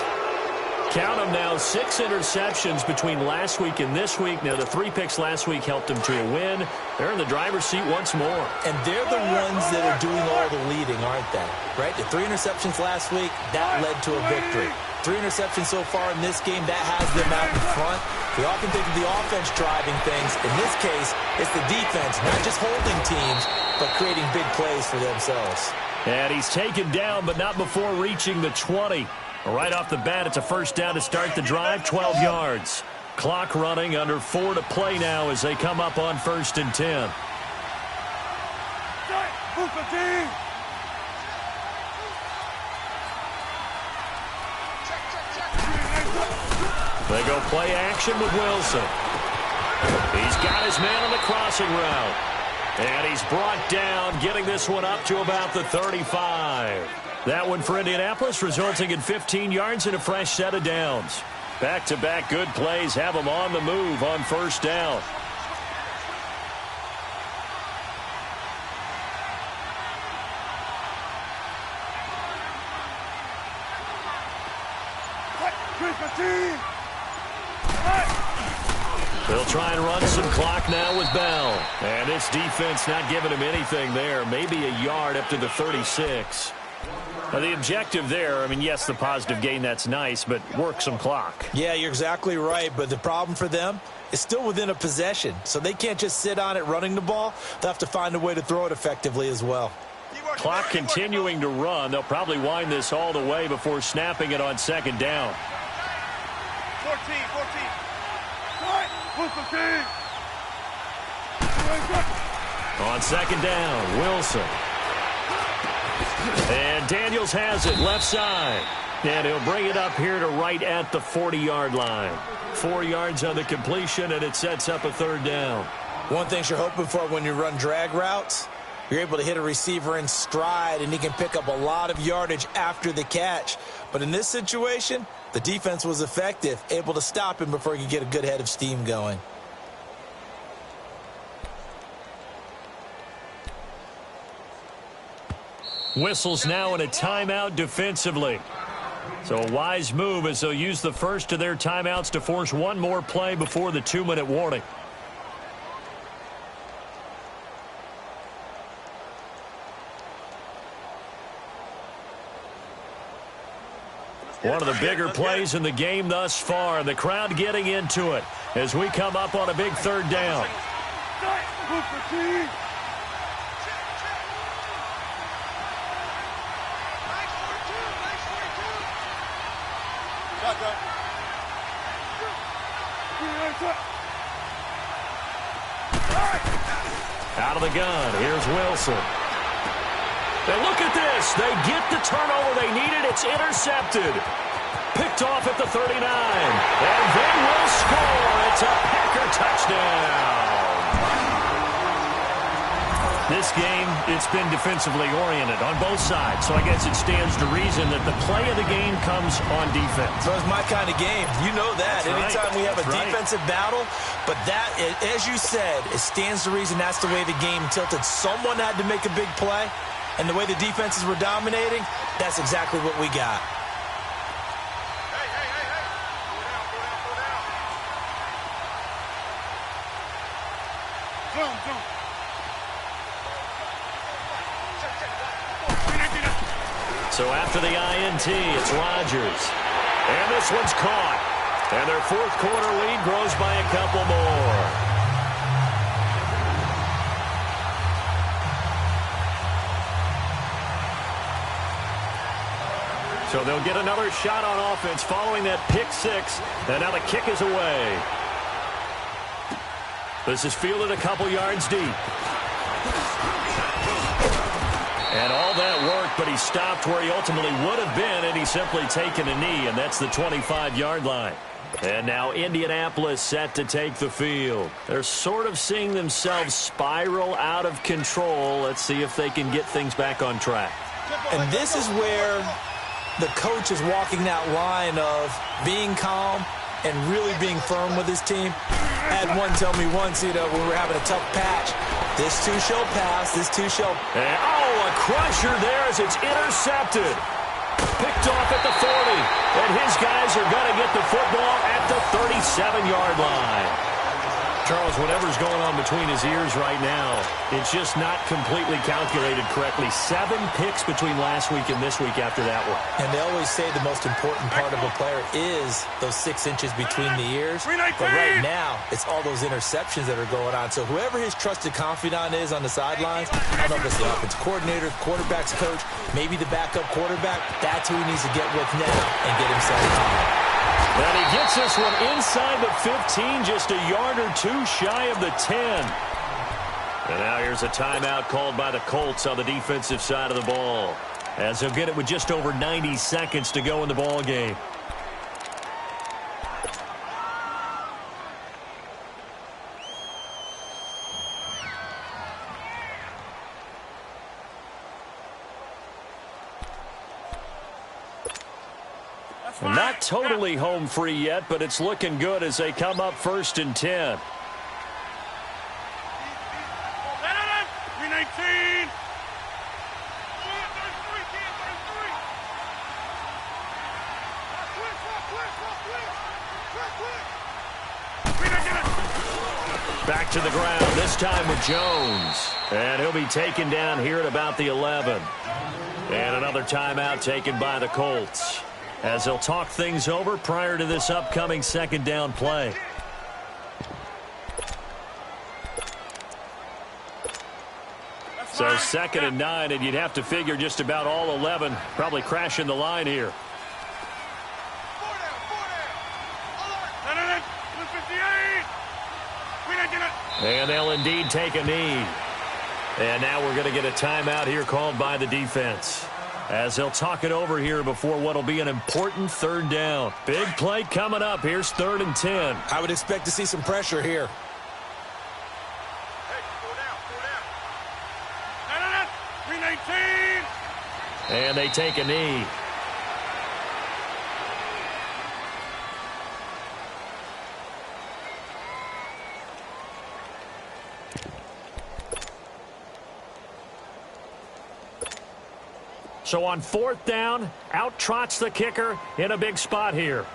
Count them now, 6 interceptions between last week and this week. Now, the 3 picks last week helped them to a win. They're in the driver's seat once more. And they're the ones that are doing all the leading, aren't they? Right? The 3 interceptions last week, that led to a victory. 3 interceptions so far in this game, that has them out in front. We often think of the offense driving things. In this case, it's the defense, not just holding teams, but creating big plays for themselves. And he's taken down, but not before reaching the 20. Right off the bat, it's a first down to start the drive, 12 yards. Clock running, under 4 to play now as they come up on 1st and 10. They go play action with Wilson. He's got his man on the crossing route. And he's brought down, getting this one up to about the 35. That one for Indianapolis, resulting in 15 yards and a fresh set of downs. Back-to-back good plays have them on the move on first down. They'll try and run some clock now with Bell. And this defense not giving him anything there. Maybe a yard up to the 36. Now, the objective there, I mean, yes, the positive gain, that's nice, but work some clock. Yeah, you're exactly right. But the problem for them is still within a possession. So they can't just sit on it running the ball. They'll have to find a way to throw it effectively as well. Clock continuing to run. They'll probably wind this all the way before snapping it on second down. 14. On second down, Wilson. And Daniels has it left side. And he'll bring it up here to right at the 40-yard line. 4 yards on the completion, and it sets up a third down. One thing you're hoping for when you run drag routes, you're able to hit a receiver in stride, and he can pick up a lot of yardage after the catch. But in this situation, the defense was effective, able to stop him before he could get a good head of steam going. Whistles now in a timeout defensively. So a wise move as they'll use the first of their timeouts to force one more play before the 2-minute warning. One of the bigger plays in the game thus far. The crowd getting into it as we come up on a big third down. Out of the gun, here's Wilson. And look at this. They get the turnover they needed. It's intercepted. Picked off at the 39. And they will score. It's a Packer touchdown. This game, it's been defensively oriented on both sides. So I guess it stands to reason that the play of the game comes on defense. So it's my kind of game. You know that. That's Anytime right. we have a That's defensive battle. But that, as you said, it stands to reason that's the way the game tilted. Someone had to make a big play. And the way the defenses were dominating, that's exactly what we got. Hey. Go down. Zoom. So after the INT, it's Rodgers. And this one's caught. And their fourth quarter lead grows by a couple more. So they'll get another shot on offense following that pick six. And now the kick is away. This is fielded a couple yards deep. And all that worked, but he stopped where he ultimately would have been, and he's simply taken a knee, and that's the 25-yard line. And now Indianapolis set to take the field. They're sort of seeing themselves spiral out of control. Let's see if they can get things back on track. And this is where the coach is walking that line of being calm and really being firm with his team. I had one tell me once, when we were having a tough patch, this too shall pass, this too shall... And, a crusher there as it's intercepted. Picked off at the 40. And his guys are going to get the football at the 37-yard line. Charles, whatever's going on between his ears right now, it's just not completely calculated correctly. 7 picks between last week and this week after that one. And they always say the most important part of a player is those 6 inches between the ears. But right now, it's all those interceptions that are going on. So whoever his trusted confidant is on the sidelines, I don't know if it's the offensive coordinator, quarterback's coach, maybe the backup quarterback, that's who he needs to get with now and get himself calm. And he gets this one inside the 15, just a yard or two shy of the 10. And now here's a timeout called by the Colts on the defensive side of the ball, as they'll get it with just over 90 seconds to go in the ball game. Not totally home free yet, but it's looking good as they come up 1st and 10. 319. Back to the ground, this time with Jones. And he'll be taken down here at about the 11. And another timeout taken by the Colts, as they'll talk things over prior to this upcoming second down play. So 2nd and 9, and you'd have to figure just about all 11 probably crashing the line here. And they'll indeed take a knee. And now we're going to get a timeout here called by the defense, as they'll talk it over here before what will be an important 3rd down. Big play coming up. Here's 3rd and 10. I would expect to see some pressure here. And they take a knee. So on 4th down, out trots the kicker in a big spot here.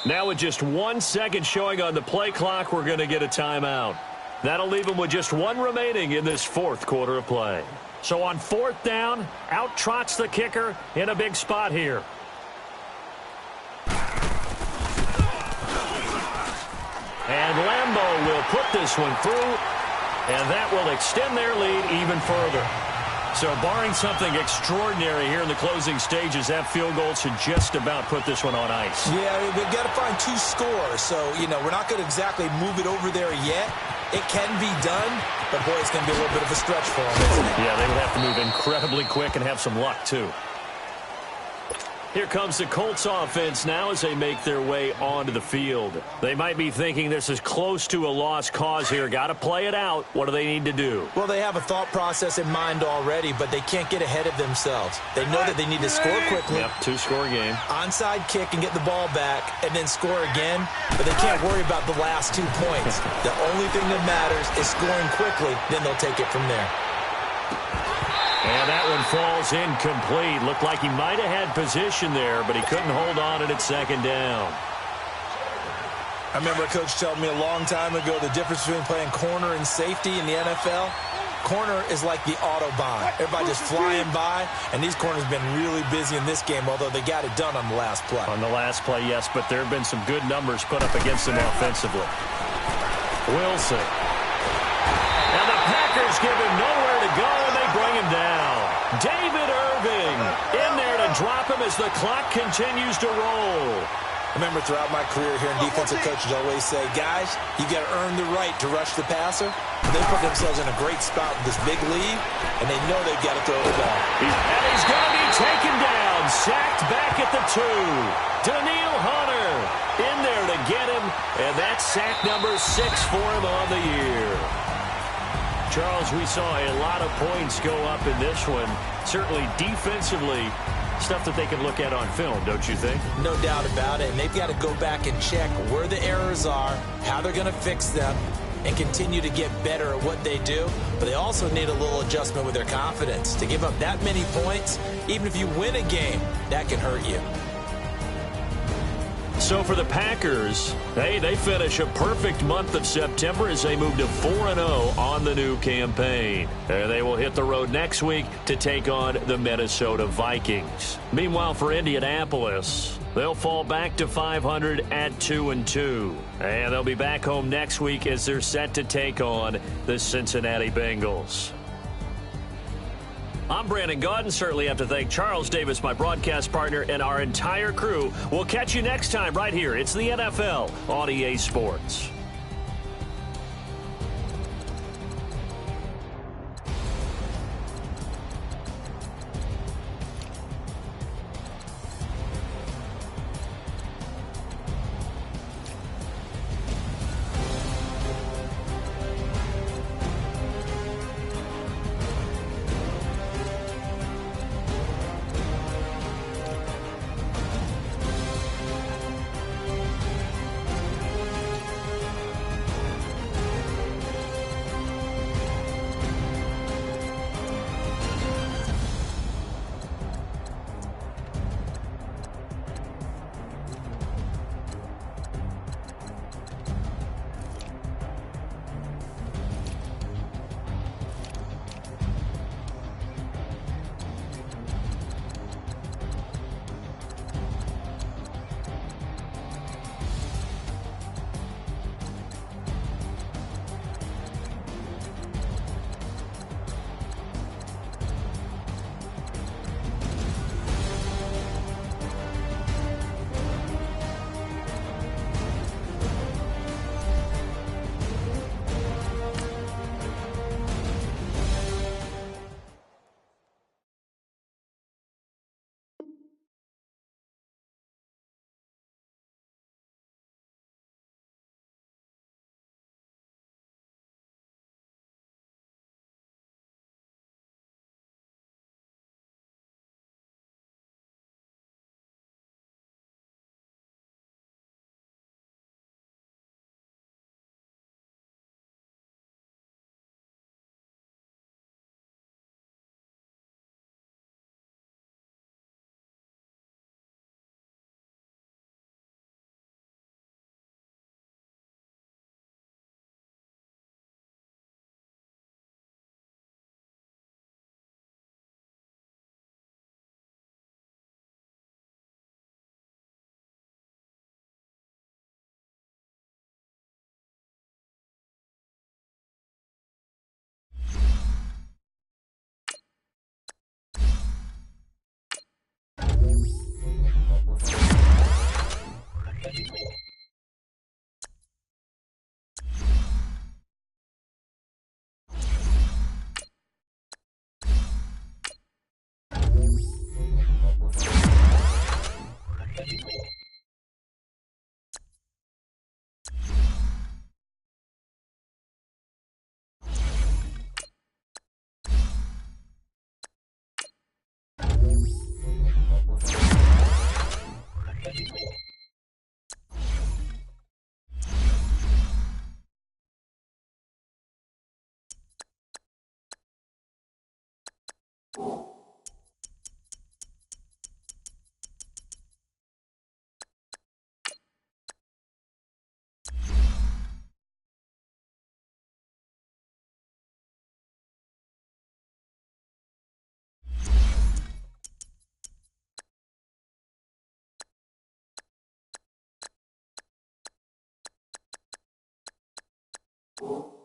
Now with just 1 second showing on the play clock, we're going to get a timeout. That'll leave them with just 1 remaining in this 4th quarter of play. So on 4th down, out trots the kicker in a big spot here. And Lambeau will put this one through, and that will extend their lead even further. So barring something extraordinary here in the closing stages, that field goal should just about put this one on ice. Yeah, they've got to find 2 scores. So, we're not going to exactly move it over there yet. It can be done, but, boy, it's going to be a little bit of a stretch for them, isn't it? Yeah, they would have to move incredibly quick and have some luck, too. Here comes the Colts offense now as they make their way onto the field. They might be thinking this is close to a lost cause here. Got to play it out. What do they need to do? Well, they have a thought process in mind already, but they can't get ahead of themselves. They know that they need to score quickly. Yep, 2-score game. Onside kick and get the ball back and then score again, but they can't worry about the last 2 points. The only thing that matters is scoring quickly, then they'll take it from there. And that one falls incomplete. Looked like he might have had position there, but he couldn't hold on it at 2nd down. I remember a coach telling me a long time ago the difference between playing corner and safety in the NFL. Corner is like the Autobahn. Everybody just flying by, and these corners have been really busy in this game, although they got it done on the last play. On the last play, yes, but there have been some good numbers put up against them offensively. Wilson. And the Packers give him nowhere to go, and they bring him down. David Irving in there to drop him as the clock continues to roll. I remember throughout my career here in defensive coaches always say, guys, you got to earn the right to rush the passer. They put themselves in a great spot with this big lead, and they know they've got to throw the ball. And he's going to be taken down, sacked back at the 2. Daniil Hunter in there to get him, and that's sack number 6 for him on the year. Charles, we saw a lot of points go up in this one. Certainly defensively, stuff that they can look at on film, don't you think? No doubt about it. And they've got to go back and check where the errors are, how they're going to fix them, and continue to get better at what they do. But they also need a little adjustment with their confidence. To give up that many points, even if you win a game, that can hurt you. So for the Packers, hey, they finish a perfect month of September as they move to 4-0 on the new campaign. They will hit the road next week to take on the Minnesota Vikings. Meanwhile, for Indianapolis, they'll fall back to 500 at 2-2. And they'll be back home next week as they're set to take on the Cincinnati Bengals. I'm Brandon Gaudin. Certainly have to thank Charles Davis, my broadcast partner, and our entire crew. We'll catch you next time right here. It's the NFL on EA Sports. you